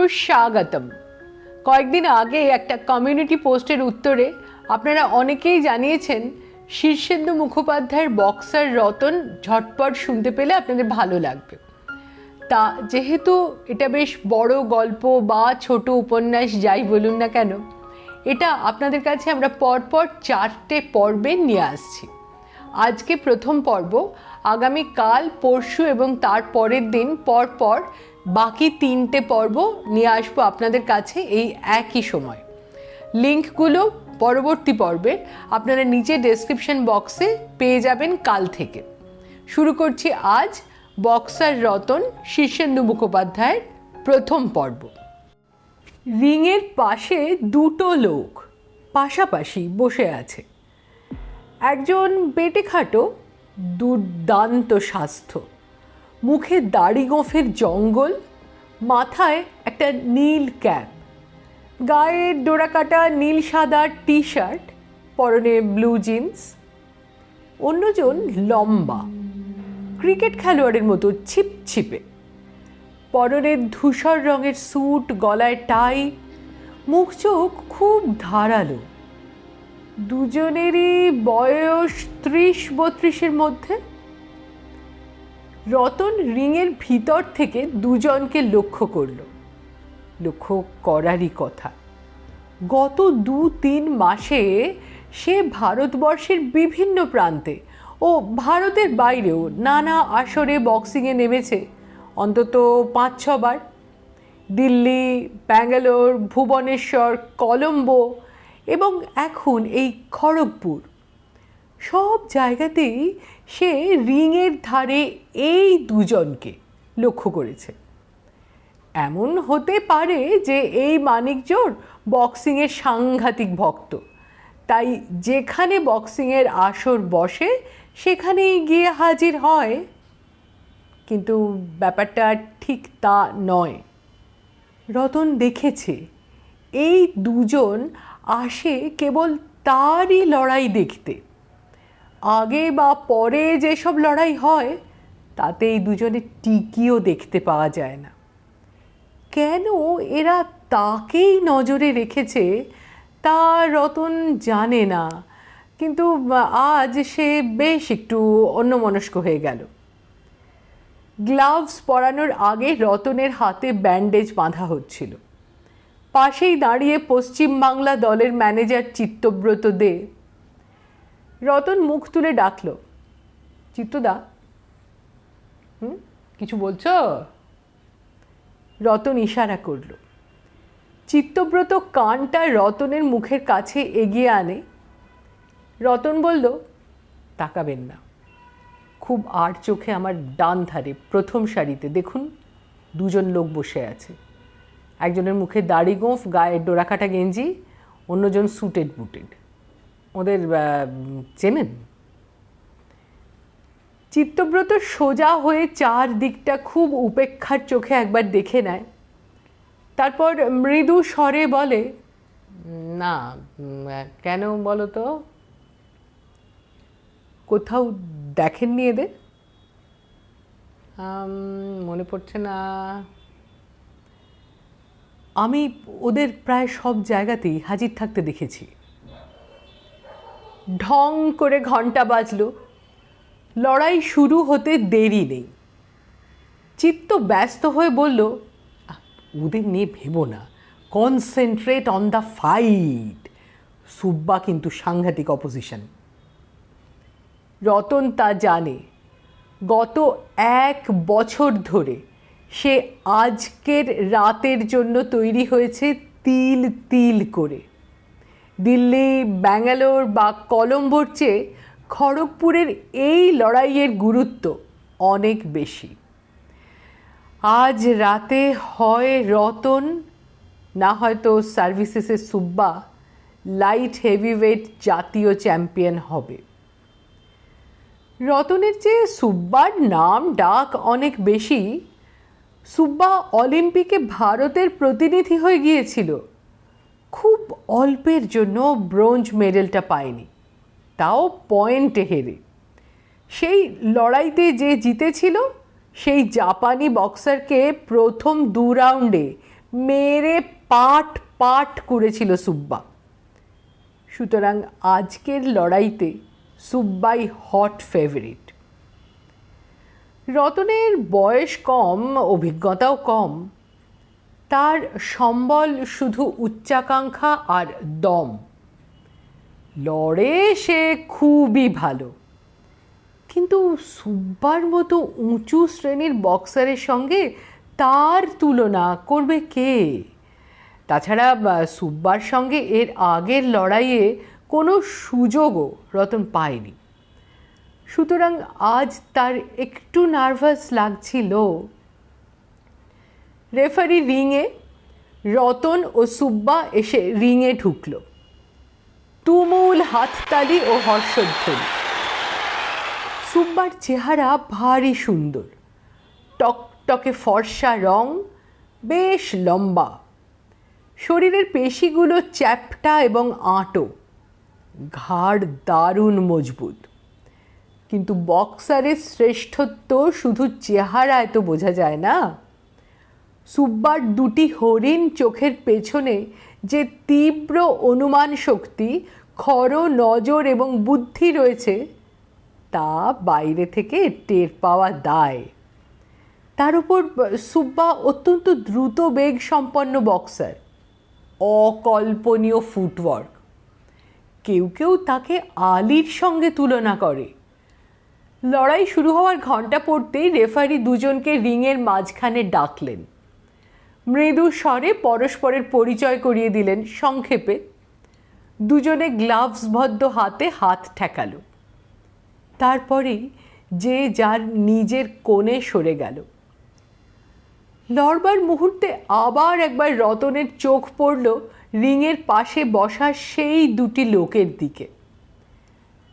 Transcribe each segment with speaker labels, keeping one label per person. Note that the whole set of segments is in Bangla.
Speaker 1: সুস্বাগতম। কয়েকদিন আগে একটা কমিউনিটি পোস্টের উত্তরে আপনারা অনেকেই জানিয়েছেন শীর্ষেন্দু মুখোপাধ্যায়ের বক্সার রতন ঝটপট শুনতে পেলে আপনাদের ভালো লাগবে। তা যেহেতু এটা বেশ বড় গল্প বা ছোট উপন্যাস যাই বলুন না কেন, এটা আপনাদের কাছে আমরা পরপর 4টে পর্বে নিয়ে আসছি। আজকে প্রথম পর্ব, আগামী কাল, পরশু এবং তার পরের দিন পরপর বাকি 3টে পর্ব নিয়ে আসবো আপনাদের কাছে এই একই সময়। লিঙ্কগুলো পরবর্তী পর্বে আপনারা নিচে ডেসক্রিপশন বক্সে পেয়ে যাবেন কাল থেকে। শুরু করছি আজ বক্সার রতন শীর্ষেন্দু মুখোপাধ্যায়ের প্রথম পর্ব। রিংয়ের পাশে দুটো লোক পাশাপাশি বসে আছে। একজন বেটেখাটো, দুর্দান্ত স্বাস্থ্য, মুখে দাড়ি গোঁফের জঙ্গল, মাথায় একটা নীল ক্যাপ, গায়ে ডোরাকাটা নীল সাদা টি শার্ট, পরনে ব্লু জিন্স। অন্যজন লম্বা, ক্রিকেট খেলোয়াড়ের মতো ছিপছিপে, পরনে ধূসর রঙের স্যুট, গলায় টাই, মুখ চোখ খুব ধারালো। দুজনেরই বয়স 30-32-এর মধ্যে। রতন রিংয়ের ভিতর থেকে দুজনকে লক্ষ্য করল। লক্ষ্য করারই কথা। গত 2-3 মাসে সে ভারতবর্ষের বিভিন্ন প্রান্তে ও ভারতের বাইরেও নানা আসরে বক্সিংয়ে নেমেছে অন্তত 5-6 বার। দিল্লি, ব্যাঙ্গালোর, ভুবনেশ্বর, কলম্বো এবং এখন এই খড়গপুর, সব জায়গাতেই সে রিংয়ের ধারে এই দুজনকে লক্ষ্য করেছে। এমন হতে পারে যে এই মানিকজোড় বক্সিংয়ের সাংঘাতিক ভক্ত, তাই যেখানে বক্সিংয়ের আসর বসে সেখানেই গিয়ে হাজির হয়। কিন্তু ব্যাপারটা ঠিক তা নয়। রতন দেখেছে এই দুজন আসে কেবল তারই লড়াই দেখতে। আগে বা পরে যেসব লড়াই হয় তাতে এই দুজনের টিকিও দেখতে পাওয়া যায় না। কেন এরা তাকেই নজরে রেখেছে তা রতন জানে না, কিন্তু আজ সে বেশ একটু অন্যমনস্ক হয়ে গেল। গ্লাভস পরানোর আগে রতনের হাতে ব্যান্ডেজ বাঁধা হচ্ছিল। পাশেই দাঁড়িয়ে পশ্চিমবাংলা দলের ম্যানেজার চিত্তব্রত দে। রতন মুখ তুলে ডাকল, চিত্তদা। কিছু বলছো? রতন ইশারা করল। চিত্তব্রত কানটা রতনের মুখের কাছে এগিয়ে আনে। রতন বলল, তাকাবেন না। খুব আর চোখে আমার ডান ধারে প্রথম সারিতে দেখুন দুজন লোক বসে আছে। একজনের মুখে দাড়ি গোঁফ, গায়ে ডোরাকাটা গেঞ্জি, অন্যজন স্যুটেড বুটেড। ওদের চেনেন? চিত্তব্রত সোজা হয়ে চারদিকটা খুব উপেক্ষার চোখে একবার দেখে নেয়। তারপর মৃদু স্বরে বলে, না। কেন বলো তো? কোথাও দেখেননি এদের? মনে পড়ছে না। আমি ওদের প্রায় সব জায়গাতেই হাজির থাকতে দেখেছি। ঢং করে ঘন্টা বাজলো। লড়াই শুরু হতে দেরি নেই। চিত্ত ব্যস্ত হয়ে বলল, ওদের নিয়ে ভেবো না, concentrate on the fight. Subba কিন্তু সাংঘাতিক অপোজিশন। রতন তা জানে। গত 1 বছর ধরে সে আজকের রাতের জন্য তৈরি হয়েছে তিল তিল করে। দিল্লি, ব্যাঙ্গালোর বা কলম্বোর চেয়ে খড়গপুরের এই লড়াইয়ের গুরুত্ব অনেক বেশি। আজ রাতে হয় রতন, না হয়তো সার্ভিসেসের সুব্বা লাইট হেভিওয়েট জাতীয় চ্যাম্পিয়ন হবে। রতনের চেয়ে সুব্বার নাম ডাক অনেক বেশি। সুব্বা অলিম্পিকে ভারতের প্রতিনিধি হয়ে গিয়েছিল। খুব অল্পের জন্য ব্রোঞ্জ মেডেলটা পায়নি, তাও পয়েন্টে হেরে। সেই লড়াইতে যে জিতেছিল সেই জাপানি বক্সারকে প্রথম 2 রাউন্ডে মেরে পাট পাট করেছিল সুব্বা। সুতরাং আজকের লড়াইতে সুব্বাই হট ফেভারিট। রতনের বয়স কম, অভিজ্ঞতাও কম, তার সম্বল শুধু উচ্চাকাঙ্ক্ষা আর দম। লড়ে সে খুবই ভালো, কিন্তু সুব্বার মতো উঁচু শ্রেণীর বক্সারের সঙ্গে তার তুলনা করবে কে? তাছাড়া সুব্বার সঙ্গে এর আগের লড়াইয়ে কোনো সুযোগও রতন পায়নি। সুতরাং আজ তার একটু নার্ভাস লাগছিল। রেফারি রিংয়ে, রতন ও সুব্বা এসে রিংয়ে ঢুকল। তুমুল হাততালি ও হর্ষধ্বনি। সুব্বার চেহারা ভারী সুন্দর, টকটকে ফর্সা রং, বেশ লম্বা, শরীরের পেশিগুলো চ্যাপ্টা এবং আঁটো, ঘাড় দারুণ মজবুত। কিন্তু বক্সারের শ্রেষ্ঠত্ব শুধু চেহারায় তো বোঝা যায় না। সুব্বার দুটি হরিণ চোখের পেছনে যে তীব্র অনুমান শক্তি, খর নজর এবং বুদ্ধি রয়েছে, তা বাইরে থেকে টের পাওয়া দায়। তার উপর সুব্বা অত্যন্ত দ্রুত বেগ সম্পন্ন বক্সার, অকল্পনীয় ফুটওয়ার্ক। কেউ কেউ তাকে আলীর সঙ্গে তুলনা করে। লড়াই শুরু হওয়ার ঘণ্টা পড়তেই রেফারি দুজনকে রিংয়ের মাঝখানে ডাকলেন। মৃদু স্বরে পরস্পরের পরিচয় করিয়ে দিলেন সংক্ষেপে। দুজনে গ্লাভসবদ্ধ হাতে হাত ঠেকালো। তারপরেই যে যার নিজের কোণে সরে গেল। লড়বার মুহূর্তে আবার একবার রতনের চোখ পড়ল রিংয়ের পাশে বসা সেই দুটি লোকের দিকে।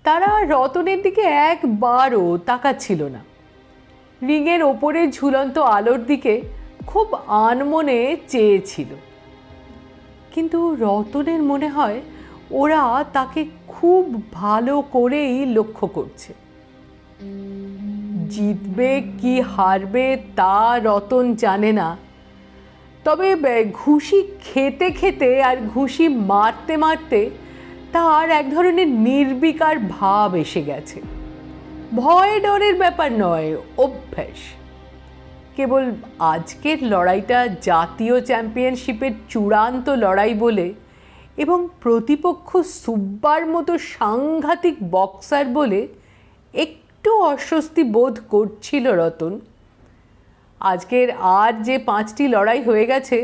Speaker 1: তারা রতনের দিকে একবারও তাকাচ্ছিল না। রিংয়ের ওপরে ঝুলন্ত আলোর দিকে খুব আনমনে চেয়েছিল। কিন্তু রতনের মনে হয় ওরা তাকে খুব ভালো করেই লক্ষ্য করছে। জিতবে কি হারবে তা রতন জানে না, তবে ঘুষি খেতে খেতে আর ঘুষি মারতে মারতে তার এক ধরনের নির্বিকার ভাব এসে গেছে। ভয় ডরের ব্যাপার নয়, অভ্যাস। কেবল আজকের লড়াইটা জাতীয় চ্যাম্পিয়নশিপের চূড়ান্ত লড়াই বলে এবং প্রতিপক্ষ সুব্বার মতো সাংঘাতিক বক্সার বলে একটু অস্বস্তি বোধ করছিল রতন। আজকের আর যে 5টি লড়াই হয়ে গেছে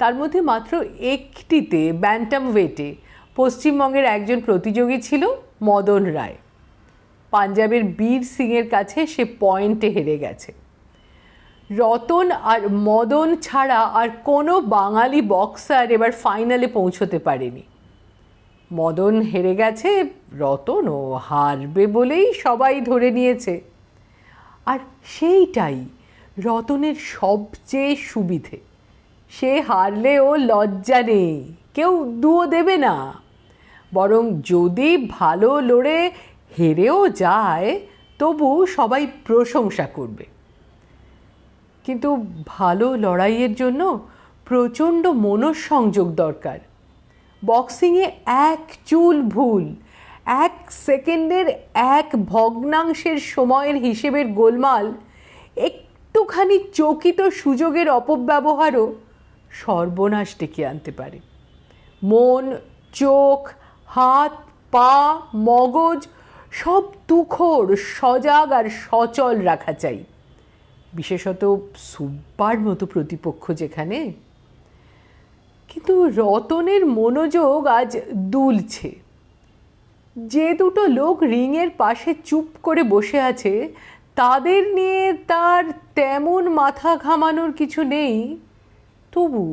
Speaker 1: তার মধ্যে মাত্র একটিতে ব্যান্টাম ওয়েটে পশ্চিমবঙ্গের একজন প্রতিযোগী ছিল মদন রায়। পাঞ্জাবের বীর সিংয়ের কাছে সে পয়েন্টে হেরে গেছে। রতন আর মদন ছাড়া আর কোনো বাঙালি বক্সার এবার ফাইনালে পৌঁছতে পারেনি। মদন হেরে গেছে, রতনও হারবে বলেই সবাই ধরে নিয়েছে। আর সেইটাই রতনের সবচেয়ে সুবিধে। সে হারলেও লজ্জা নেই, কেউ দুয়ো দেবে না। বরং যদি ভালো লড়ে হেরেও যায় তবু সবাই প্রশংসা করবে। কিন্তু ভালো লড়াইয়ের জন্য প্রচণ্ড মনঃসংযোগ দরকার। বক্সিংয়ে এক চুল ভুল, 1 সেকেন্ডের 1 ভগ্নাংশের সময়ের হিসেবের গোলমাল, একটুখানি চকিত সুযোগের অপব্যবহারও সর্বনাশ ডেকে আনতে পারে। মন, চোখ, হাত, পা, মগজ সব তুখোড়, সজাগ আর সচল রাখা চাই, বিশেষত সুব্বার মতো প্রতিপক্ষ যেখানে। কিন্তু রতনের মনোযোগ আজ দুলছে। যে দুটো লোক রিংয়ের পাশে চুপ করে বসে আছে তাদের নিয়ে তার তেমন মাথা ঘামানোর কিছু নেই, তবু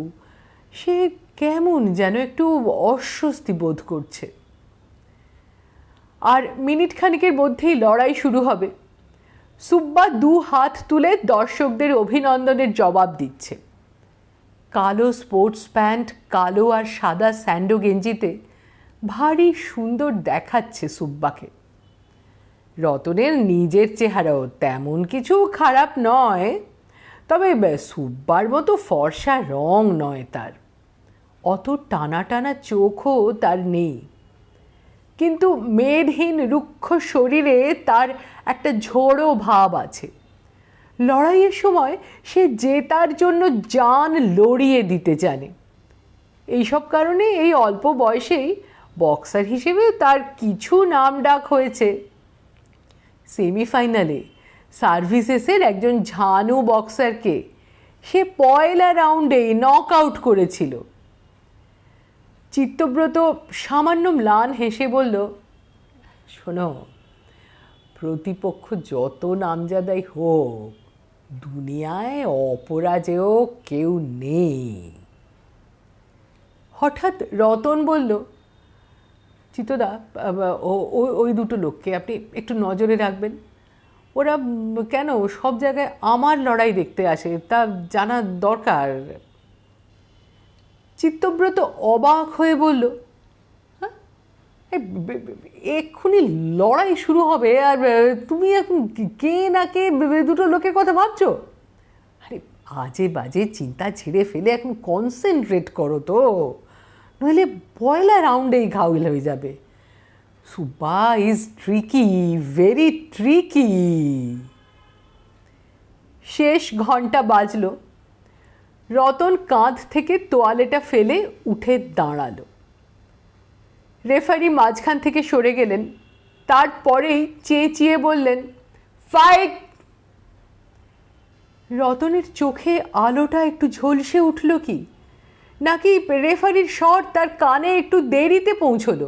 Speaker 1: সে কেমন যেন একটু অস্বস্তি বোধ করছে। আর মিনিট খানিকের মধ্যেই লড়াই শুরু হবে। সুব্বা 2 হাত তুলে দর্শকদের অভিনন্দনের জবাব দিচ্ছে। কালো স্পোর্টস প্যান্ট, কালো আর সাদা স্যান্ডো গেঞ্জিতে ভারী সুন্দর দেখাচ্ছে সুব্বাকে। রতনের নিজের চেহারাও তেমন কিছু খারাপ নয়, তবে সুব্বার মতো ফর্সা রং নয় তার, অত টানা টানা চোখও তার নেই, কিন্তু মেদহীন রুক্ষ শরীরে তার একটা ঝোড়ো ভাব আছে। লড়াইয়ের সময় সে জেতার জন্য জান লড়িয়ে দিতে জানে। এইসব কারণে এই অল্প বয়সেই বক্সার হিসেবে তার কিছু নাম ডাক হয়েছে। সেমিফাইনালে সার্ভিসেসের একজন ঝানু বক্সারকে সে পয়লা রাউন্ডেই নক আউট করেছিল। চিত্তব্রত সামান্য ম্লান হেসে বলল, শোনো, প্রতিপক্ষ যত নামজাদাই হোক, দুনিয়ায় অপরাজেয় কেউ নেই। হঠাৎ রতন বলল, চিত্তদা, ওই দুটো লোককে আপনি একটু নজরে রাখবেন। ওরা কেন সব জায়গায় আমার লড়াই দেখতে আসে, তা জানা দরকার। চিত্তব্রত অবাক হয়ে বলল, হ্যাঁ, এক্ষুনি লড়াই শুরু হবে আর তুমি এখন কে না কে দুটো লোকের কথা ভাবছো? আরে আজে বাজে চিন্তা ছেড়ে ফেলে এখন কনসেন্ট্রেট করো তো, নইলে পয়লা রাউন্ডেই ঘাউল হয়ে যাবে। Subba is tricky, very tricky. শেষ ঘন্টা বাজলো। রতন কাঁধ থেকে তোয়ালেটা ফেলে উঠে দাঁড়ালো। রেফারি মাঝখান থেকে সরে গেলেন, তারপরেই চেঁচিয়ে বললেন, ফাইট। রতনের চোখে আলোটা একটু ঝলসে উঠল কি, নাকি রেফারির স্বর তার কানে একটু দেরিতে পৌঁছলো?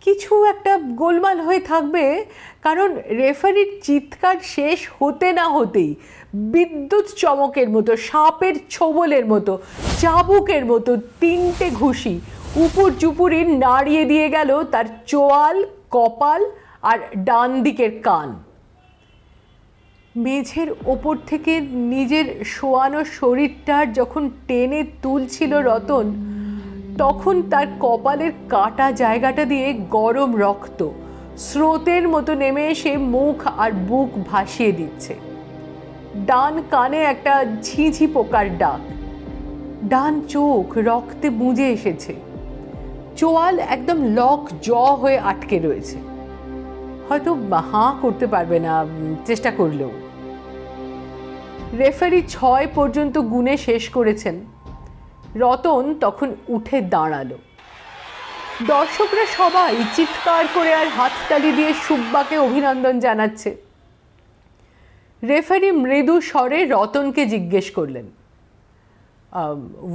Speaker 1: কিছু একটা গোলমাল হয়ে থাকবে, কারণ রেফারির চিৎকার শেষ হতে না হতেই বিদ্যুৎ চমকের মতো, সাপের ছোবলের মতো, চাবুকের মতো 3টে ঘুষি উপর চুপুরি নাড়িয়ে দিয়ে গেল তার চোয়াল, কপাল আর ডান দিকের কান। মেঝের ওপর থেকে নিজের শোয়ানো শরীরটার যখন টেনে তুলছিল রতন, তখন তার কপালের কাটা জায়গাটা দিয়ে গরম রক্ত স্রোতের মতো নেমে এসে মুখ আর বুক ভাসিয়ে দিচ্ছে। ডান কানে একটা ঝিঝি পোকার ডাক, ডান চোখ রক্তে মুজে এসেছে, চোয়াল একদম লক জ হয়ে আটকে রয়েছে। হয়তো হাঁ করতে পারবে না চেষ্টা করলেও। রেফারি 6 পর্যন্ত গুনে শেষ করেছেন। রতন তখন উঠে দাঁড়ালো। দর্শকরা সবাই চিৎকার করে আর হাততালি দিয়ে সুব্বাকে অভিনন্দন জানাচ্ছে। রেফারি মৃদু স্বরে রতনকে জিজ্ঞেস করলেন,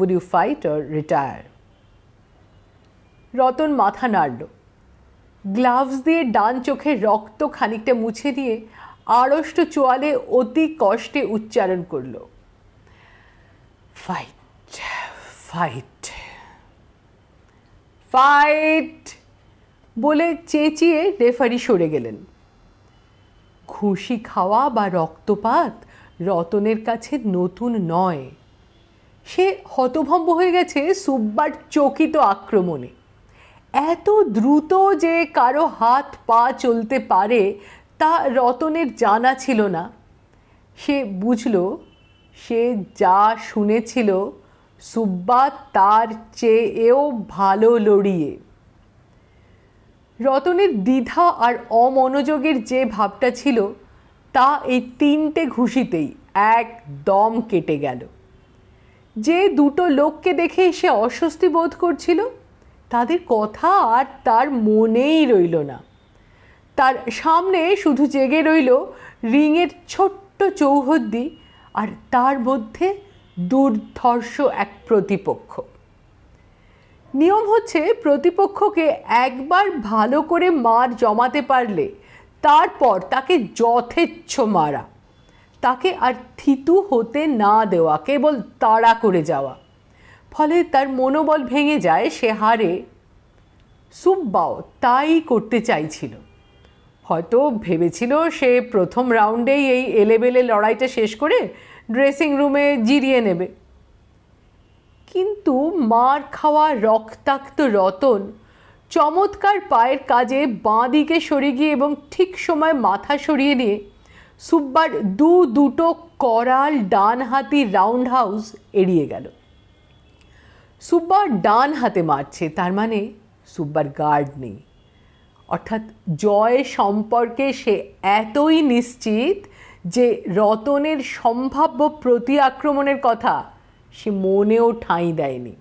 Speaker 1: would you fight or retire? Ratan মাথা নাড়ল। গ্লাভস দিয়ে ডান চোখের রক্ত খানিকটা মুছে দিয়ে আড়ষ্ট চোয়ালে অতি কষ্টে উচ্চারণ করল, ফাইট, ফাইট, ফাইট বলে চেঁচিয়ে রেফারি সরে গেলেন। ঘুষি খাওয়া বা রক্তপাত রতনের কাছে নতুন নয়। সে হতভম্ব হয়ে গেছে সুব্বার চকিত আক্রমণে। এত দ্রুত যে কারো হাত পা চলতে পারে তা রতনের জানা ছিল না। সে বুঝল, সে যা শুনেছিল সুব্বা তার চেয়েও ভালো লড়িয়ে। রতনের দ্বিধা আর অমনোযোগের যে ভাবটা ছিল তা এই 3টে ঘুষিতেই একদম কেটে গেল। যে দুটো লোককে দেখে সে অস্বস্তি বোধ করছিল, তাদের কথা আর তার মনেই রইল না। তার সামনে শুধু জেগে রইল রিংয়ের ছোট্ট চৌহদ্দি, আর তার মধ্যে দুর্ধর্ষ এক প্রতিপক্ষ। নিয়ম হচ্ছে, প্রতিপক্ষকে একবার ভালো করে মার জমাতে পারলে তারপর তাকে যথেচ্ছ মারা, তাকে আর থিতু হতে না দেওয়া, কেবল তাড়া করে যাওয়া। ফলে তার মনোবল ভেঙে যায়, সে হারে। সুব্বাও তাই করতে চাইছিল। হয়তো ভেবেছিল সে প্রথম রাউন্ডেই এই এলেবেলে লড়াইটা শেষ করে ড্রেসিং রুমে জিরিয়ে নেবে। কিন্তু মার খাওয়া রক্তাক্ত রতন চমৎকার পায়ের কাজে বাঁ দিকে সরে গিয়ে এবং ঠিক সময় মাথা সরিয়ে নিয়ে সুব্বার দুটো করাল ডান হাতি রাউন্ড হাউস এড়িয়ে গেল। সুব্বা ডান হাতে মারছে, তার মানে সুব্বার গার্ড নেই। অর্থাৎ জয় সম্পর্কে সে এতই নিশ্চিত যে রতনের সম্ভাব্য প্রতি আক্রমণের কথা সে মনেও ঠাঁই দেয়নি।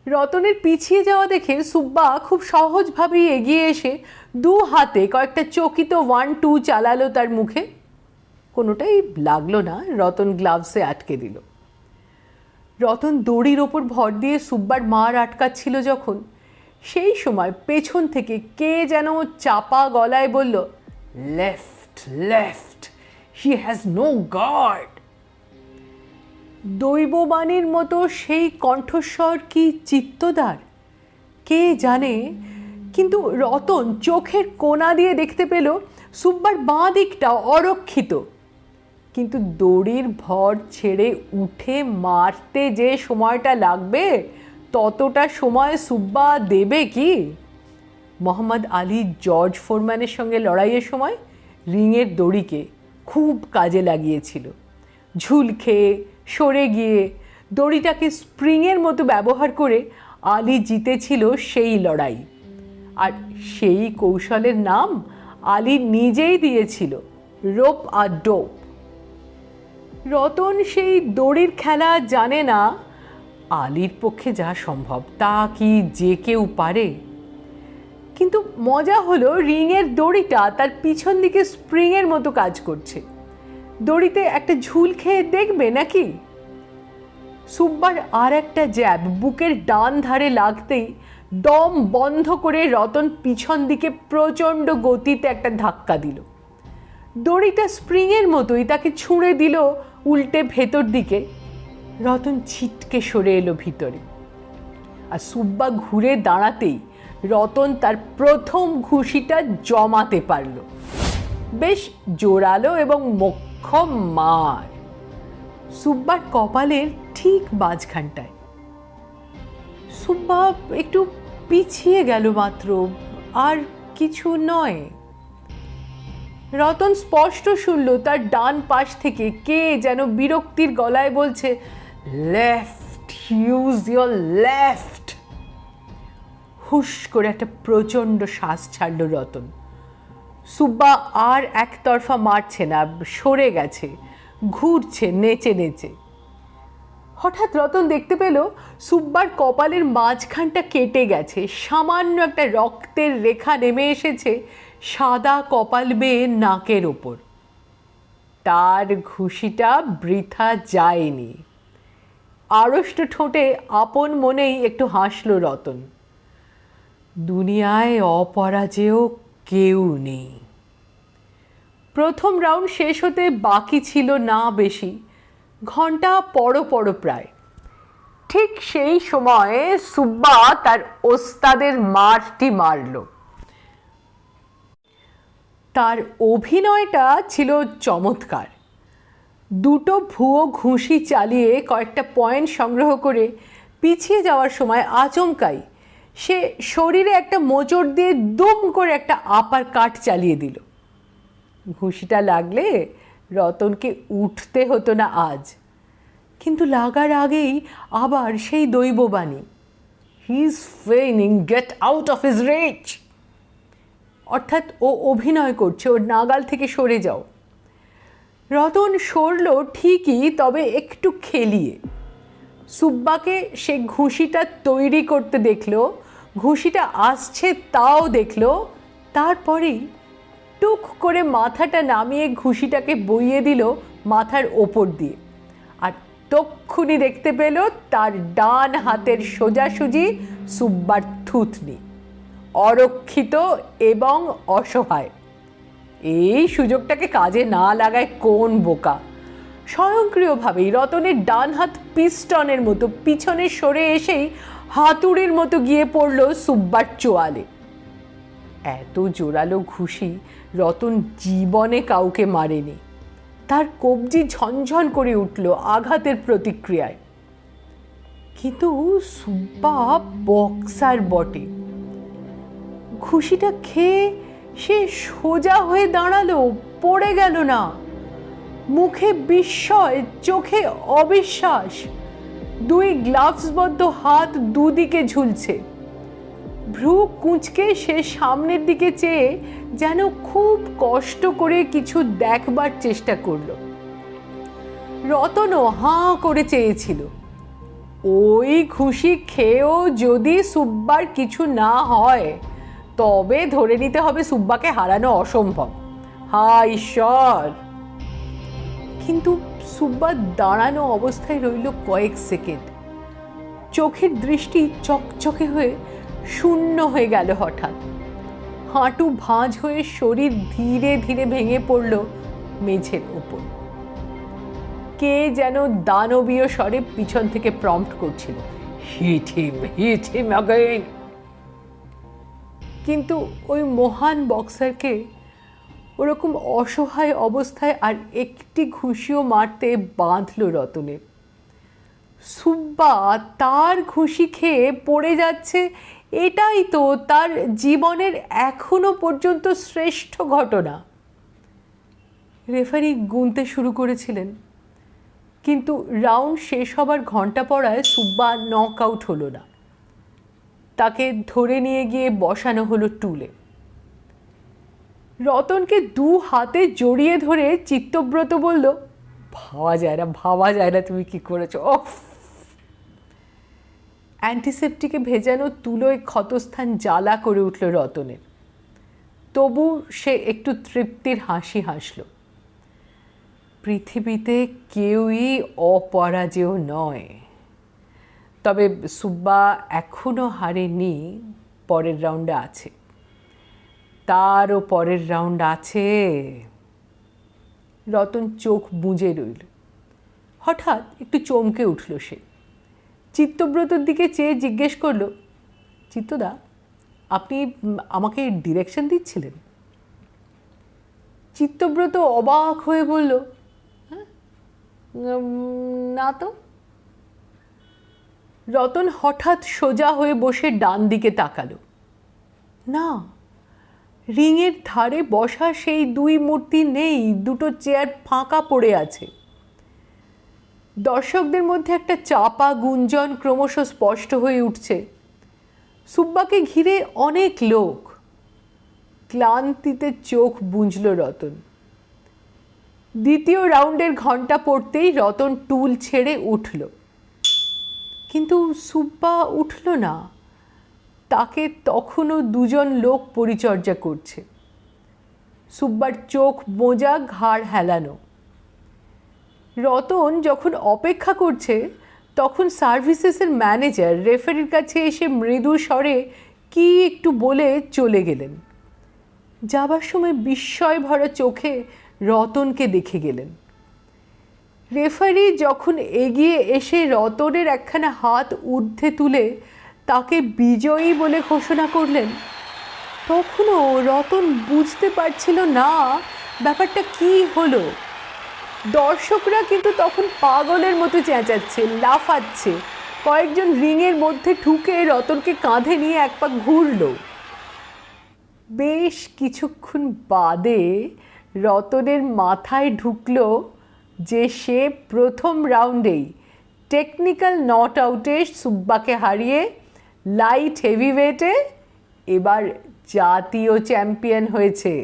Speaker 1: রতনের পিছিয়ে যাওয়া দেখে সুব্বা খুব সহজভাবেই এগিয়ে এসে দু হাতে কয়েকটা চকিত 1-2 চালালো তার মুখে। কোনোটাই লাগলো না, রতন গ্লাভসে আটকে দিল। রতন দড়ির ওপর ভর দিয়ে সুব্বার মার আটকাচ্ছিল যখন, সেই সময় পেছন থেকে কে যেন চাপা গলায় বলল, left left, she has no guard. দৈববাণীর মতো সেই কণ্ঠস্বর কি চিত্তদার কে জানে, কিন্তু রতন চোখের কোণা দিয়ে দেখতে পেল সুব্বার বাঁ দিকটা অরক্ষিত। কিন্তু দড়ির ভর ছেড়ে উঠে মারতে যে সময়টা লাগবে ততটা সময় সুব্বা দেবে কি? মোহাম্মদ আলী জর্জ ফোরম্যানের সঙ্গে লড়াইয়ের সময় রিংয়ের দড়িকে খুব কাজে লাগিয়েছিল। ঝুল খেয়ে সরে গিয়ে দড়িটাকে স্প্রিংয়ের মতো ব্যবহার করে আলী জিতেছিল সেই লড়াই। আর সেই কৌশলের নাম আলী নিজেই দিয়েছিল, রোপ আর ডোপ। রতন সেই দড়ির খেলা জানে না, আলীর পক্ষে যা সম্ভব তা কি যে কেউ পারে? কিন্তু মজা হলো রিংয়ের দড়িটা তার পিছন দিকে স্প্রিংয়ের মতো কাজ করছে। দড়িতে একটা ঝুল খেয়ে দেখবে নাকি? সুব্বার আর একটা জ্যাব বুকের ডান ধারে লাগতেই দম বন্ধ করে রতন পিছন দিকে প্রচণ্ড গতিতে একটা ধাক্কা দিল। দড়িটা স্প্রিংয়ের মতোই তাকে ছুঁড়ে দিল উল্টে ভেতর দিকে। রতন ছিটকে সরে এলো ভিতরে, আর সুব্বা ঘুরে দাঁড়াতেই রতন তার প্রথম ঘুষিটা জমাতে পারল। বেশ জোরালো এবং মোক্ষম মার, সুব্বার কপালের ঠিক মাঝখানটায়। সুব্বা একটু পিছিয়ে গেল মাত্র, আর কিছু নয়। রতন স্পষ্ট শুনল তার ডান পাশ থেকে কে যেন বিরক্তির গলায় বলছে, লেফট, ইউজ ইয়োর লেফট। হুশ করে একটা প্রচণ্ড শ্বাস ছাড়ল রতন। সুব্বা আর একতরফা মারছে না, সরে গেছে, ঘুরছে নেচে নেচে। হঠাৎ রতন দেখতে পেল সুব্বার কপালের মাঝখানটা কেটে গেছে, সামান্য একটা রক্তের রেখা নেমে এসেছে সাদা কপাল বেয়ে নাকের ওপর। তার ঘুষিটা বৃথা যায়নি। আড়ষ্ট ঠোঁটে আপন মনেই একটু হাসল রতন। দুনিয়ায় অপরাজেয় কেউ নেই। প্রথম রাউন্ড শেষ হতে বাকি ছিল না বেশি, ঘন্টা পড়ো প্রায়। ঠিক সেই সময়ে সুব্বা তার ওস্তাদের মারটি মারল। তার অভিনয়টা ছিল চমৎকার। দুটো ভুয়ো ঘুষি চালিয়ে কয়েকটা পয়েন্ট সংগ্রহ করে পিছিয়ে যাওয়ার সময় আচমকাই সে শরীরে একটা মোচড় দিয়ে দুম করে একটা আপার কাট চালিয়ে দিল। ঘুষিটা লাগলে রতনকে উঠতে হতো না আজ, কিন্তু লাগার আগেই আবার সেই দৈববাণী, he is feigning, get out of his reach. অর্থাৎ ও অভিনয় করছে, ওর নাগাল থেকে সরে যাও। রতন সরল ঠিকই, তবে একটু খেলিয়ে। সুব্বাকে সে ঘুষিটা তৈরি করতে দেখলো, ঘুষিটা আসছে তাও দেখলো, তারপরেই টুক করে মাথাটা নামিয়ে ঘুষিটাকে বইয়ে দিল মাথার ওপর দিয়ে। আর তক্ষুনি দেখতে পেল তার ডান হাতের সোজাসুজি সুব্বার থুতনি, অরক্ষিত এবং অসহায়। এই সুযোগটাকে কাজে না লাগায় কোন বোকা! স্বয়ংক্রিয়ভাবেই রতনের ডান হাত পিস্টনের মতো পিছনে সরে এসেই হাতুড়ির মতো গিয়ে পড়ল সুব্বার চোয়ালে। এত জোরালো ঘুষি রতন জীবনে কাউকে মারেনি। তার কবজি ঝনঝন করে উঠল আঘাতের প্রতিক্রিয়ায়। কিন্তু সুব্বা বক্সার বটে। ঘুষিটা খেয়ে সে সোজা হয়ে দাঁড়ালো, পড়ে গেল না। মুখে বিস্ময়, চোখে অবিশ্বাস। দুই গ্লাভসবদ্ধ হাত দুদিকে ঝুলছে। ভ্রু কুঁচকে সে সামনের দিকে চেয়ে যেন খুব কষ্ট করে কিছু দেখবার চেষ্টা করলো। রতনও হাঁ করে চেয়েছিল। ওই খুশি খেয়েও যদি সুব্বার কিছু না হয় তবে ধরে নিতে হবে সুব্বাকে হারানো অসম্ভব। হায় ঈশ্বর! কিন্তু সুব্বা দাঁড়ানো অবস্থায় রইল কয়েক সেকেন্ড। চোখের দৃষ্টি চকচকে হয়ে শূন্য হয়ে গেল হঠাৎ। হাঁটু ভাঁজ হয়ে শরীর ধীরে ধীরে ভেঙে পড়ল মেঝের ওপর। কে যেন দানবীয় স্বরে পিছন থেকে প্রম্পট করছিল, হিট হিম অ্যাগেইন। কিন্তু ওই মহান বক্সারকে ওরকম অসহায় অবস্থায় আর একটি ঘুষিও মারতে বাঁধল রতনের। সুব্বা তার ঘুষি খেয়ে পড়ে যাচ্ছে, এটাই তো তার জীবনের এখনো পর্যন্ত শ্রেষ্ঠ ঘটনা। রেফারি গুনতে শুরু করেছিলেন, কিন্তু রাউন্ড শেষ হবার ঘন্টা পড়ায় সুব্বা নক আউট হলো না। তাকে ধরে নিয়ে গিয়ে বসানো হলো টুলে। রতনকে দু হাতে জড়িয়ে ধরে চিত্তব্রত বলল, ভাবা যায় না তুমি কি করেছো। অ্যান্টিসেপ্টিকে ভেজানো তুলোয় ক্ষতস্থান জ্বালা করে উঠল রতনের। তবু সে একটু তৃপ্তির হাসি হাসল। পৃথিবীতে কেউই অপরাজেয় নয়। তবে সুব্বা এখনো হারেনি, পরের রাউন্ডে আছে, তারও পরের রাউন্ড আছে। রতন চোখ বুজে রইল। হঠাৎ একটু চমকে উঠল সে। চিত্তব্রতর দিকে চেয়ে জিজ্ঞেস করল, চিত্তদা, আপনি আমাকে ডিরেকশন দিচ্ছিলেন? চিত্তব্রত অবাক হয়ে বলল, না তো। রতন হঠাৎ সোজা হয়ে বসে ডান দিকে তাকালো। না, রিংয়ের ধারে বসা সেই দুই মূর্তি নেই, দুটো চেয়ার ফাঁকা পড়ে আছে। দর্শকদের মধ্যে একটা চাপা গুঞ্জন ক্রমশ স্পষ্ট হয়ে উঠছে। সুব্বাকে ঘিরে অনেক লোক। ক্লান্তিতে চোখ বুঁজল রতন। দ্বিতীয় রাউন্ডের ঘন্টা পড়তেই রতন টুল ছেড়ে উঠল, কিন্তু সুব্বা উঠল না। তাকে তখনও দুজন লোক পরিচর্যা করছে। সুব্বার চোখ বোঁজা, ঘাড় হেলানো। রতন যখন অপেক্ষা করছে তখন সার্ভিসেসের ম্যানেজার রেফারির কাছে এসে মৃদু স্বরে কি একটু বলে চলে গেলেন। যাবার সময় বিস্ময় ভরা চোখে রতনকে দেখে গেলেন। রেফারি যখন এগিয়ে এসে রতনের একখানা হাত ঊর্ধ্বে তুলে তাকে বিজয়ী বলে ঘোষণা করলেন, তখনও রতন বুঝতে পারছিল না ব্যাপারটা কি হলো। দর্শকরা কিন্তু তখন পাগলের মতো চেঁচাচ্ছে, লাফাচ্ছে। কয়েকজন রিংয়ের মধ্যে ঢুকে রতনকে কাঁধে নিয়ে এক পা ঘুরল। বেশ কিছুক্ষণ বাদে রতনের মাথায় ঢুকল যে সে প্রথম রাউন্ডেই টেকনিক্যাল নট আউটে সুব্বাকে হারিয়ে লাইট হেভিওয়েটে এবার জাতীয় চ্যাম্পিয়ন হয়েছে।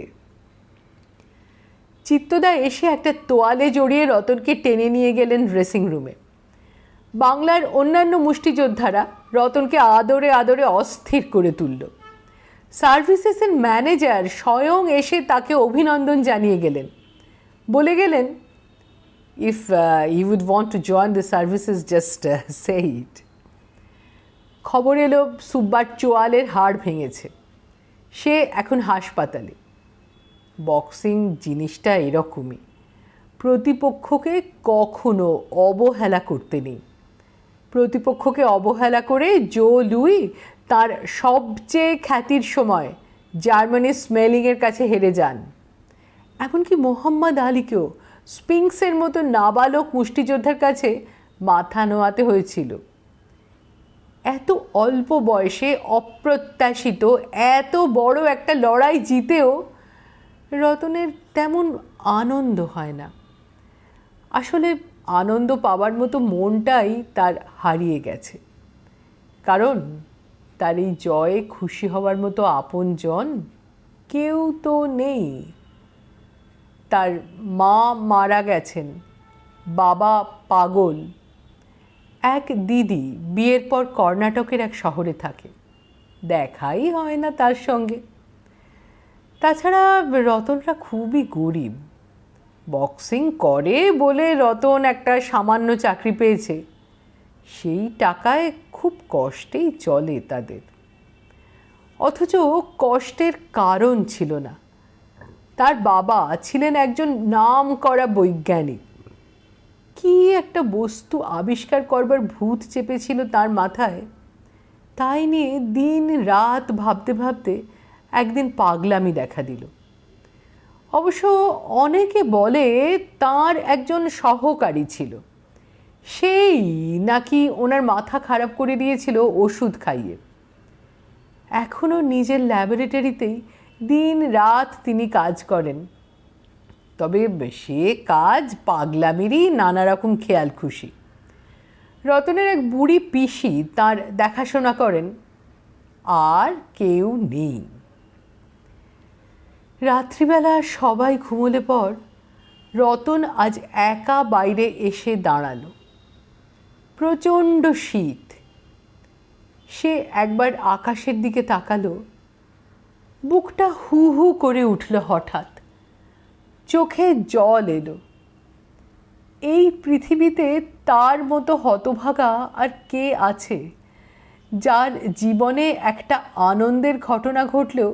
Speaker 1: চিত্তদা এসে একটা তোয়ালে জড়িয়ে রতনকে টেনে নিয়ে গেলেন ড্রেসিং রুমে। বাংলার অন্যান্য মুষ্টিযোদ্ধারা রতনকে আদরে আদরে অস্থির করে তুলল। সার্ভিসেসের ম্যানেজার স্বয়ং এসে তাকে অভিনন্দন জানিয়ে গেলেন, বলে গেলেন, if you would want to join the services just say it. খবর এলো সুব্বার চোয়ালের হাড় ভেঙেছে, সে এখন হাসপাতালে। বক্সিং জিনিসটা এরকমই, প্রতিপক্ষকে কখনো অবহেলা করতে নেই। প্রতিপক্ষকে অবহেলা করে জো লুই তার সবচেয়ে খ্যাতির সময় জার্মানির স্মেলিংয়ের কাছে হেরে যান। এমনকি মোহাম্মদ আলীকেও স্পিংসের মতো নাবালক মুষ্টিযোদ্ধার কাছে মাথা নোয়াতে হয়েছিল। এত অল্প বয়সে অপ্রত্যাশিত এত বড় একটা লড়াই জিতেও রতনের তেমন আনন্দ হয় না। আসলে আনন্দ পাওয়ার মতো মনটাই তার হারিয়ে গেছে, কারণ তার এই জয়ে খুশি হওয়ার মতো আপনজন কেউ তো নেই। তার মা মারা গেছেন, বাবা পাগল, এক দিদি বিয়ের পর কর্ণাটকের এক শহরে থাকে, দেখাই হয় না তার সঙ্গে। তাছাড়া রতনরা খুবই গরিব। বক্সিং করে বলে রতন একটা সামান্য চাকরি পেয়েছে, সেই টাকায় খুব কষ্টেই চলে তাদের। অথচ কষ্টের কারণ ছিল না। তার বাবা ছিলেন একজন নামকরা বৈজ্ঞানিক। কি একটা বস্তু আবিষ্কার করবার ভূত চেপেছিল তার মাথায়, তাই নিয়ে দিন রাত ভাবতে ভাবতে একদিন পাগলামি দেখা দিল। অবশ্য অনেকে বলে তার একজন সহকারী ছিল, সেই নাকি ওনার মাথা খারাপ করে দিয়েছিল ওষুধ খাইয়ে। এখনও নিজের ল্যাবরেটরিতেই দিন রাত তিনি কাজ করেন, তবে সে কাজ পাগলামিরই নানা রকম খেয়াল খুশি। রতনের এক বুড়ি পিসি তার দেখাশোনা করেন, আর কেউ নেই। রাত্রিবেলা সবাই ঘুমোলে পর রতন আজ একা বাইরে এসে দাঁড়ালো। প্রচণ্ড শীত। সে একবার আকাশের দিকে তাকালো, বুকটা হু হু করে উঠল হঠাৎ, চোখে জল এলো। এই পৃথিবীতে তার মতো হতভাগা আর কে আছে, যার জীবনে একটা আনন্দের ঘটনা ঘটলেও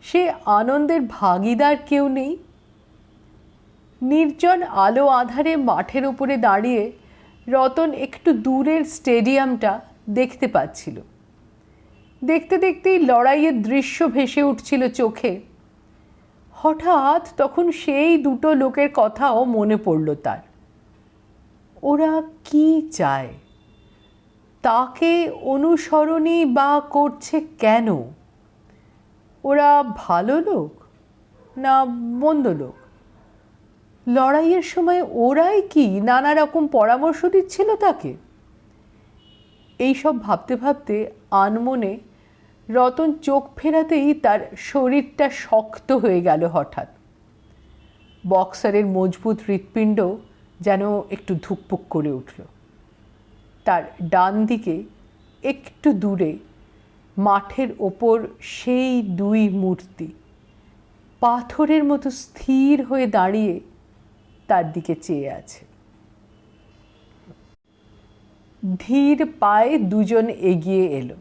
Speaker 1: সে আনন্দের ভাগিদার কেউ নেই? নির্জন আলো আধারে মাঠের উপরে দাঁড়িয়ে রতন একটু দূরের স্টেডিয়ামটা দেখতে পাচ্ছিল। দেখতে দেখতেই লড়াইয়ের দৃশ্য ভেসে উঠছিল চোখে। হঠাৎ তখন সেই দুটো লোকের কথাও মনে পড়ল তার। ওরা কি চায়? তাকে অনুসরণই বা করছে কেন? ওরা ভালো লোক না মন্দ লোক? লড়াইয়ের সময় ওরাই কি নানা রকম পরামর্শ দিচ্ছিল তাকে? এইসব ভাবতে ভাবতে আনমনে রতন চোখ ফেরাতেই তার শরীরটা শক্ত হয়ে গেল হঠাৎ। বক্সারের মজবুত হৃৎপিণ্ড যেন একটু ধুকপুক করে উঠল। তার ডান দিকে একটু দূরে মাঠের ওপর সেই দুই মূর্তি পাথরের মতো স্থির হয়ে দাঁড়িয়ে তার দিকে চেয়ে আছে। ধীর পায়ে দুজন এগিয়ে এলো।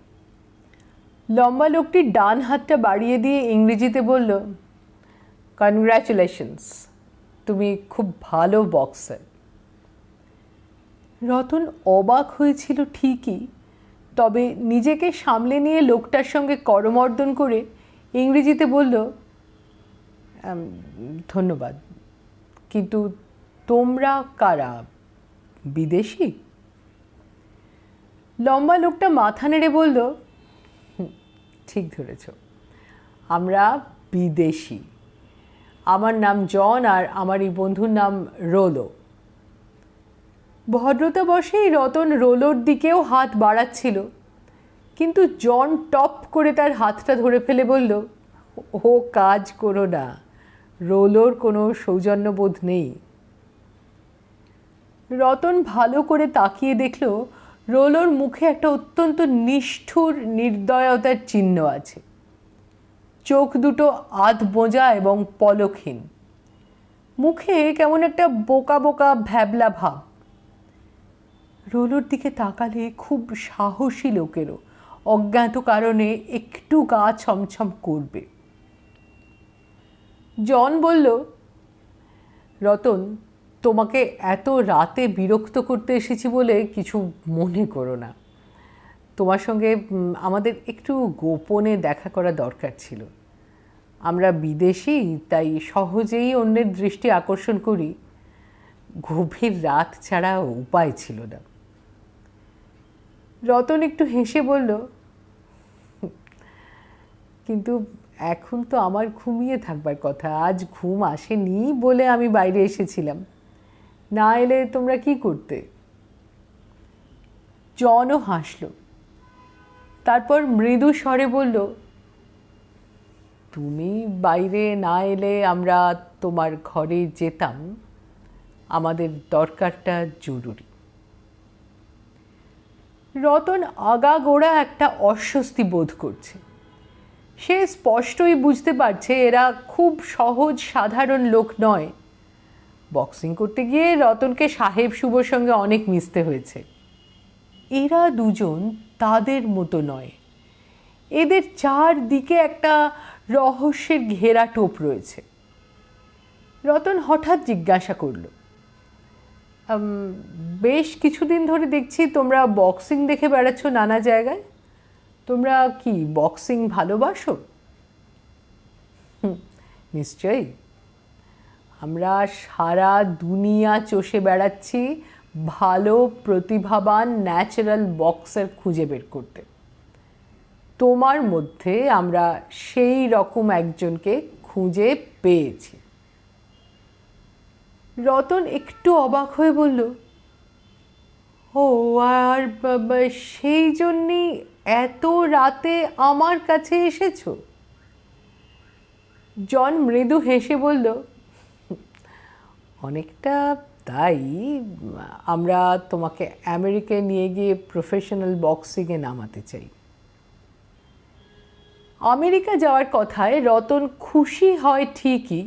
Speaker 1: লম্বা লোকটি ডান হাতটা বাড়িয়ে দিয়ে ইংরেজিতে বলল, কনগ্র্যাচুলেশনস, তুমি খুব ভালো বক্সার। রতন অবাক হয়েছিল ঠিকই, তবে নিজেকে সামলে নিয়ে লোকটার সঙ্গে করমর্দন করে ইংরেজিতে বলল, ধন্যবাদ, কিন্তু তোমরা কারা? বিদেশি? লম্বা লোকটা মাথা নেড়ে বলল, ঠিক ধরেছ, আমরা বিদেশি। আমার নাম জন আর আমার এই বন্ধুর নাম রোলো। ভদ্রতাবশেই রতন রোলোর দিকেও হাত বাড়াচ্ছিল, কিন্তু জন টপ করে তার হাতটা ধরে ফেলে বলল, ও কাজ করো না, রোলোর কোনো সৌজন্যবোধ নেই। রতন ভালো করে তাকিয়ে দেখল রোলোর মুখে একটা অত্যন্ত নিষ্ঠুর নির্দয়তার চিহ্ন আছে। চোখ দুটো আধ বোঁজা এবং পলকহীন, মুখে কেমন একটা বোকা বোকা ভ্যাবলা ভাব। রোলোর দিকে তাকালে খুব সাহসী লোকেরও অজ্ঞাত কারণে একটু গা ছমছম করবে। জন বলল, রতন, তোমাকে এত রাতে বিরক্ত করতে এসেছি বলে কিছু মনে করো না। তোমার সঙ্গে আমাদের একটু গোপনে দেখা করা দরকার ছিল। আমরা বিদেশি, তাই সহজেই অন্যের দৃষ্টি আকর্ষণ করি। গভীর রাত ছাড়া উপায় ছিল না। রতন একটু হেসে বলল, কিন্তু এখন তো আমার ঘুমিয়ে থাকবার কথা, আজ ঘুম আসেনি বলে আমি বাইরে এসেছিলাম, না এলে তোমরা কি করতে? জনও হাসল, তারপর মৃদু স্বরে বলল, তুমি বাইরে না এলে আমরা তোমার ঘরে যেতাম, আমাদের দরকারটা জরুরি। রতন আগাগোড়া একটা অস্বস্তি বোধ করছে। সে স্পষ্টই বুঝতে পারছে এরা খুব সহজ সাধারণ লোক নয়। বক্সিং করতে গিয়ে রতনকে সাহেব শুভর সঙ্গে অনেক মিশতে হয়েছে। এরা দুজন তাদের মতো নয়, এদের চারদিকে একটা রহস্যের ঘেরা টোপ রয়েছে। রতন হঠাৎ জিজ্ঞাসা করল, বেশ কিছুদিন ধরে দেখছি তোমরা বক্সিং দেখে বেড়াচ্ছ নানা জায়গায়, তোমরা কি বক্সিং ভালোবাসো? নিশ্চয়ই, আমরা সারা দুনিয়া চষে বেড়াচ্ছি ভালো প্রতিভাবান ন্যাচারাল বক্সার খুঁজে বের করতে। তোমার মধ্যে আমরা সেই রকম একজনকে খুঁজে পেয়েছি। রতন একটু অবাক হয়ে বলল, ও, আর সেই জন্যই এত রাতে আমার কাছে এসেছো? জন মৃদু হেসে বলল, অনেকটা তাই। আমরা তোমাকে আমেরিকায় নিয়ে গিয়ে প্রফেশনাল বক্সিংয়ে নামাতে চাই। আমেরিকা যাওয়ার কথায় রতন খুশি হয় ঠিকই,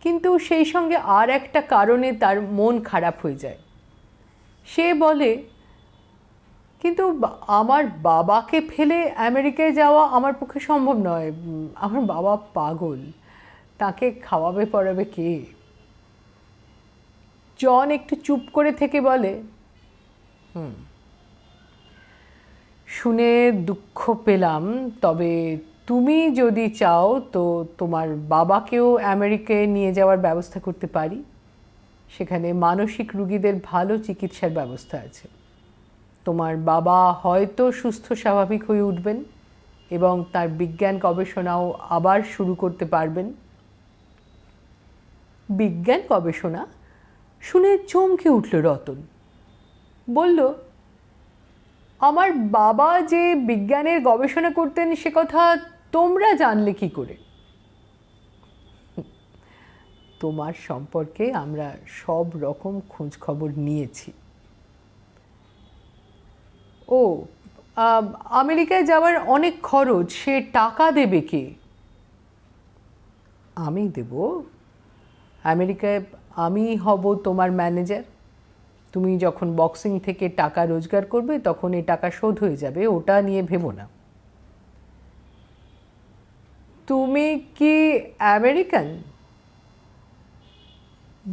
Speaker 1: কিন্তু সেই সঙ্গে আর একটা কারণে তার মন খারাপ হয়ে যায়। সে বলে, কিন্তু আমার বাবাকে ফেলে আমেরিকায় যাওয়া আমার পক্ষে সম্ভব নয়। আমার বাবা পাগল, তাকে খাওয়াবে পড়াবে কে? জন একটু চুপ করে থেকে বলে, শুনে দুঃখ পেলাম, তবে তুমি যদি চাও তো তোমার বাবাকেও আমেরিকায় নিয়ে যাওয়ার ব্যবস্থা করতে পারি। সেখানে মানসিক রোগীদের ভালো চিকিৎসার ব্যবস্থা আছে। তোমার বাবা হয়তো সুস্থ স্বাভাবিক হয়ে উঠবেন এবং তার বিজ্ঞান গবেষণাও আবার শুরু করতে পারবেন। বিজ্ঞান গবেষণা শুনে চমকে উঠল রতন। বলল, আমার বাবা যে বিজ্ঞানের গবেষণা করতেন সে কথা তোমরা জানলে কি করে? তোমার সম্পর্কে আমরা সব রকম খোঁজ খবর নিয়েছি। ও, আমেরিকায় যাওয়ার অনেক খরচ, সে টাকা দেবে কে? আমি দেব। আমেরিকায় আমি হব তোমার ম্যানেজার। তুমি যখন বক্সিং থেকে টাকা রোজগার করবে তখন এই টাকা শোধ হয়ে যাবে, ওটা নিয়ে ভেবো না। তুমি কি আমেরিকান?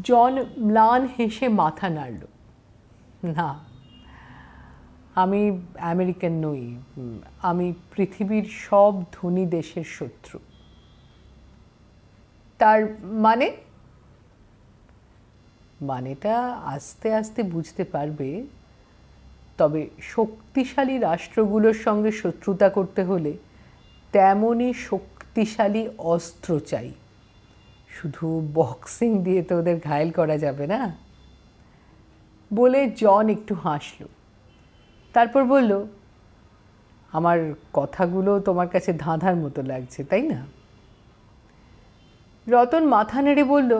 Speaker 1: জন ম্লান হেসে মাথা নাড়ল। না, আমি আমেরিকান নই। আমি পৃথিবীর সব ধনী দেশের শত্রু। তার মানে? মানেটা আস্তে আস্তে বুঝতে পারবে। তবে শক্তিশালী রাষ্ট্রগুলোর সঙ্গে শত্রুতা করতে হলে তেমনই শক্তিশালী অস্ত্র চাই। শুধু বক্সিং দিয়ে তো ওদের ঘায়েল করা যাবে না। বলে জন একটু হাসল, তারপর বলল, আমার কথাগুলো তোমার কাছে ধাঁধার মতো লাগছে, তাই না? রতন মাথা নেড়ে বলল,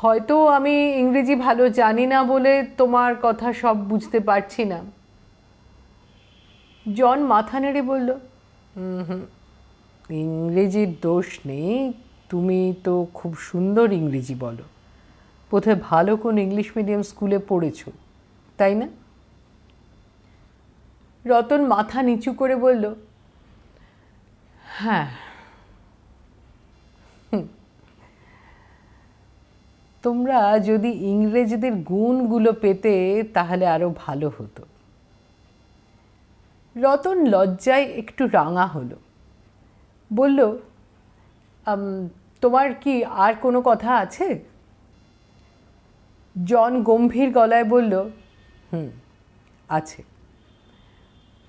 Speaker 1: হয়তো আমি ইংরেজি ভালো জানি না বলে তোমার কথা সব বুঝতে পারছি না। জন মাথা নেড়ে বলল, ইংরেজির দোষ নেই, তুমি তো খুব সুন্দর ইংরেজি বলো। বোধহয় ভালো কোন ইংলিশ মিডিয়াম স্কুলে পড়েছো, তাই না? রতন মাথা নিচু করে বলল, হ্যাঁ। তোমরা যদি ইংরেজদের গুণগুলো পেতে তাহলে আরো ভালো হতো। রতন লজ্জায় একটু রাঙা হলো, বলল, তোমার কি আর কোনো কথা আছে? জন গম্ভীর গলায় বলল, আছে।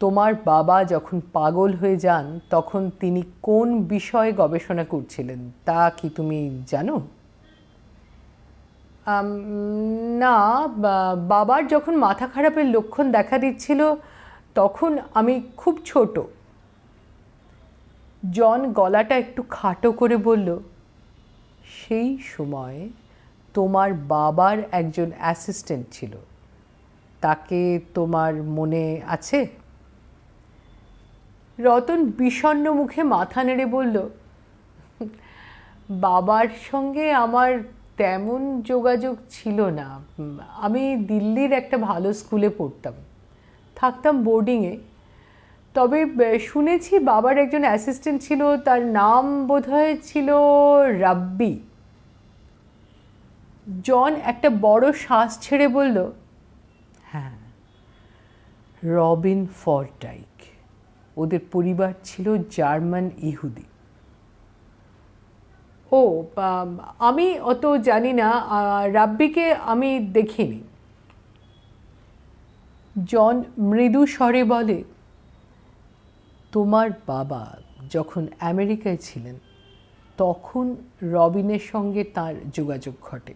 Speaker 1: তোমার বাবা যখন পাগল হয়ে যান তখন তিনি কোন বিষয়ে গবেষণা করছিলেন তা কি তুমি জানো? না, বাবার যখন মাথা খারাপের লক্ষণ দেখা দিচ্ছিল তখন আমি খুব ছোট। জন গলাটা একটু খাটো করে বলল, সেই সময় তোমার বাবার একজন অ্যাসিস্ট্যান্ট ছিল, তাকে তোমার মনে আছে? রতন বিষণ্ণ মুখে মাথা নেড়ে বলল, বাবার সঙ্গে আমার তেমন যোগাযোগ ছিল না। আমি দিল্লির একটা ভালো স্কুলে পড়তাম, থাকতাম বোর্ডিংয়ে। তবে শুনেছি বাবার একজন অ্যাসিস্ট্যান্ট ছিল, তার নাম বোধহয় ছিল রাব্বি। জন একটা বড় শ্বাস ছেড়ে বলল, হ্যাঁ, রবিন ফরটাইক। ওদের পরিবার ছিল জার্মান ইহুদি। ও, আমি অত জানি না, রাব্বিকে আমি দেখিনি। জন মৃদু স্বরে বলে, তোমার বাবা যখন আমেরিকায় ছিলেন তখন রবিনের সঙ্গে তার যোগাযোগ ঘটে।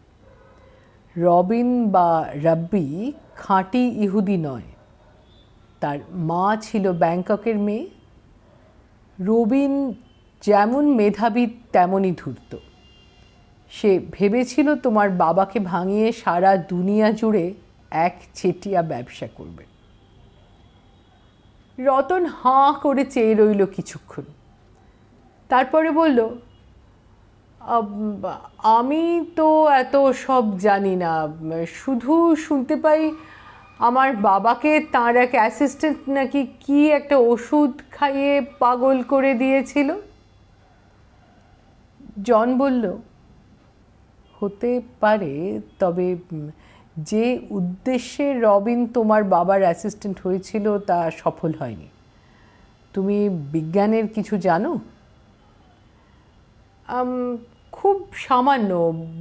Speaker 1: রবিন বা রাব্বি খাঁটি ইহুদি নয়, তার মা ছিল ব্যাংককের মেয়ে। রবিন যেমন মেধাবী তেমনই ধূর্ত। সে ভেবেছিল তোমার বাবাকে ভাঙিয়ে সারা দুনিয়া জুড়ে এক চেটিয়া ব্যবসা করবে। রতন হাঁ করে চেয়ে রইল কিছুক্ষণ, তারপরে বলল, আমি তো এত সব জানি না, শুধু শুনতে পাই আমার বাবাকে তার এক অ্যাসিস্ট্যান্ট নাকি কি একটা ওষুধ খাইয়ে পাগল করে দিয়েছিল। জন বলল, হতে পারে, তবে যে উদ্দেশ্যে রবিন তোমার বাবার অ্যাসিস্ট্যান্ট হয়েছিল তা সফল হয়নি। তুমি বিজ্ঞানের কিছু জানো? খুব সামান্য।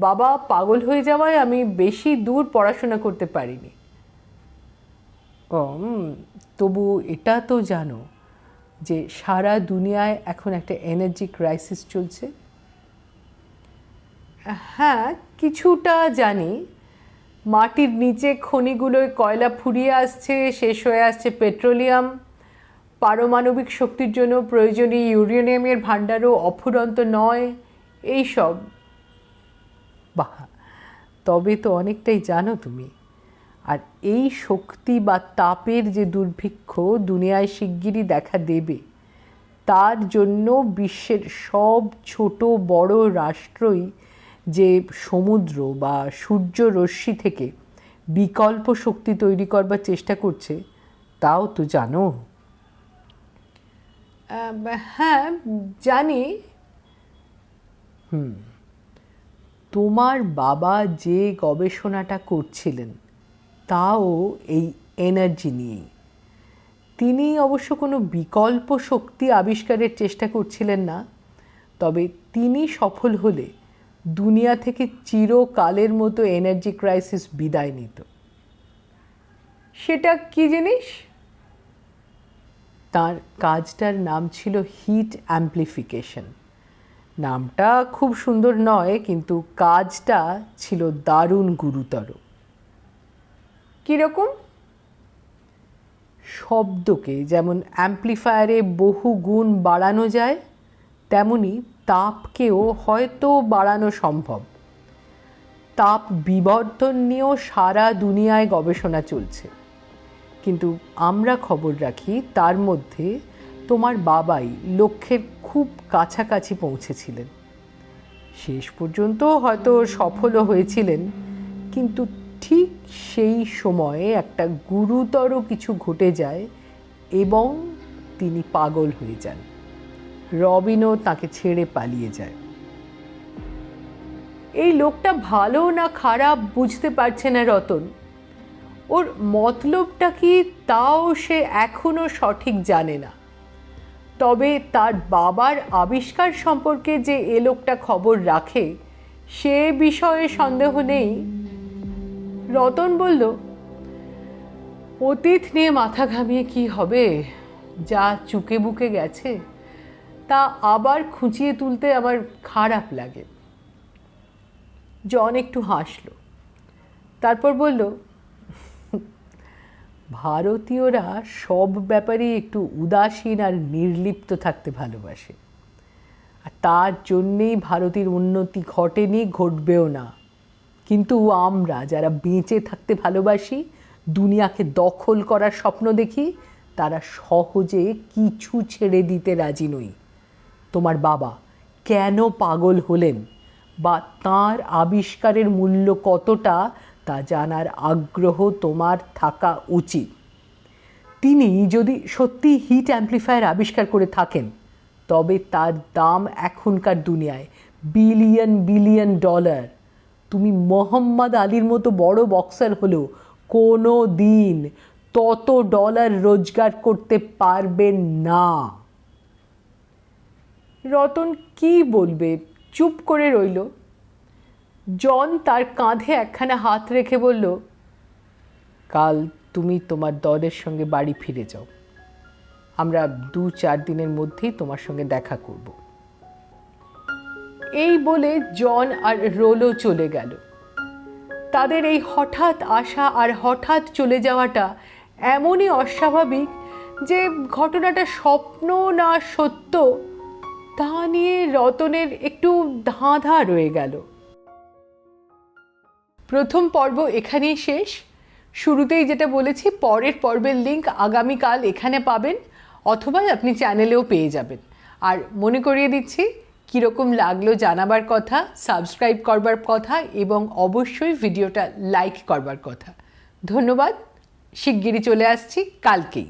Speaker 1: বাবা পাগল হয়ে যাওয়ায় আমি বেশি দূর পড়াশোনা করতে পারিনি। তবু এটা তো জানো যে সারা দুনিয়ায় এখন একটা এনার্জি ক্রাইসিস চলছে? হ্যাঁ, কিছুটা জানি। মাটির নিচে খনিগুলোয় কয়লা ফুরিয়ে আসছে, শেষ হয়ে আসছে পেট্রোলিয়াম। পারমাণবিক শক্তির জন্য প্রয়োজনীয় ইউরেনিয়ামের ভাণ্ডারও অফুরন্ত নয়। এই সব। বাহ, তবে তো অনেকটাই জানো তুমি। আর এই শক্তি বা তাপের যে দুর্ভিক্ষ দুনিয়ায় শিগগিরই দেখা দেবে, তার জন্য বিশ্বের সব ছোট বড় রাষ্ট্রই যে সমুদ্র বা সূর্য রশ্মি থেকে বিকল্প শক্তি তৈরি করবার চেষ্টা করছে, তাও তো জানো। হ্যাঁ, জানি। তোমার বাবা যে গবেষণাটা করছিলেন তাও এই এনার্জি নিয়েই। তিনি অবশ্য কোনো বিকল্প শক্তি আবিষ্কারের চেষ্টা করছিলেন না, তবে তিনি সফল হলে দুনিয়া থেকে চিরকালের মতো এনার্জি ক্রাইসিস বিদায় নিত। সেটা কি জিনিস? তার কাজটার নাম ছিল হিট অ্যাম্প্লিফিকেশন। নামটা খুব সুন্দর নয়, কিন্তু কাজটা ছিল দারুণ গুরুতর। কীরকম? শব্দকে যেমন অ্যাম্প্লিফায়ারে বহু গুণ বাড়ানো যায়, তেমনি তাপকেও হয়তো বাড়ানো সম্ভব। তাপ বিবর্তন নিয়েও সারা দুনিয়ায় গবেষণা চলছে, কিন্তু আমরা খবর রাখি তার মধ্যে তোমার বাবাই লক্ষ্যের খুব কাছাকাছি পৌঁছেছিলেন। শেষ পর্যন্ত হয়তো সফলও হয়েছিলেন, কিন্তু ঠিক সেই সময়ে একটা গুরুতর কিছু ঘটে যায় এবং তিনি পাগল হয়ে যান। রবিনও তাকে ছেড়ে পালিয়ে যায়। এই লোকটা ভালো না খারাপ বুঝতে পারছে না রতন। ওর মতলবটা কি তাও সে এখনো সঠিক জানে না। তবে তার বাবার আবিষ্কার সম্পর্কে যে এ লোকটা খবর রাখে সে বিষয়ে সন্দেহ নেই। রতন বলল, অতীত নিয়ে মাথা ঘামিয়ে কি হবে, যা চুকে বুকে গেছে তা আবার খুঁচিয়ে তুলতে আমার খারাপ লাগে। জন একটু হাসলো, তারপর বলল, ভারতীয়রা সব ব্যাপারেই একটু উদাসীন আর নির্লিপ্ত থাকতে ভালোবাসে, আর তার জন্যেই ভারতের উন্নতি ঘটেনি, ঘটবেও না। কিন্তু আমরা যারা বেঁচে থাকতে ভালোবাসি, দুনিয়াকে দখল করার স্বপ্ন দেখি, তারা সহজে কিছু ছেড়ে দিতে রাজি নই। তোমার বাবা কেন পাগল হলেন বা তাঁর আবিষ্কারের মূল্য কতটা তা জানার আগ্রহ তোমার থাকা উচিত। তিনি যদি সত্যি হিট অ্যাম্প্লিফায়ার আবিষ্কার করে থাকেন, তবে তার দাম এখনকার দুনিয়ায় বিলিয়ন বিলিয়ন ডলার। তুমি মোহাম্মদ আলীর মতো বড় বক্সার হলেও কোনো দিন তত ডলার রোজগার করতে পারবেন না। রতন কি বলবে, চুপ করে রইল। জন তার কাঁধে একখানা হাত রেখে বলল, কাল তুমি তোমার দলের সঙ্গে বাড়ি ফিরে যাও। আমরা 2-4 দিনের মধ্যেই তোমার সঙ্গে দেখা করব। এই বলে জন আর রোলো চলে গেল। তাদের এই হঠাৎ আসা আর হঠাৎ চলে যাওয়াটা এমনই অস্বাভাবিক যে ঘটনাটা স্বপ্ন না সত্য তা নিয়ে রতনের একটু ধাঁধা রয়ে গেল। প্রথম পর্ব এখানেই শেষ। শুরুতেই যেটা বলেছি, পরের পর্বের লিঙ্ক আগামীকাল এখানে পাবেন, অথবা আপনি চ্যানেলেও পেয়ে যাবেন। আর মনে করিয়ে দিচ্ছি, কীরকম লাগলো জানাবার কথা, সাবস্ক্রাইব করবার কথা এবং অবশ্যই ভিডিওটা লাইক করবার কথা। ধন্যবাদ। শিগগিরই চলে আসছি কালকেই।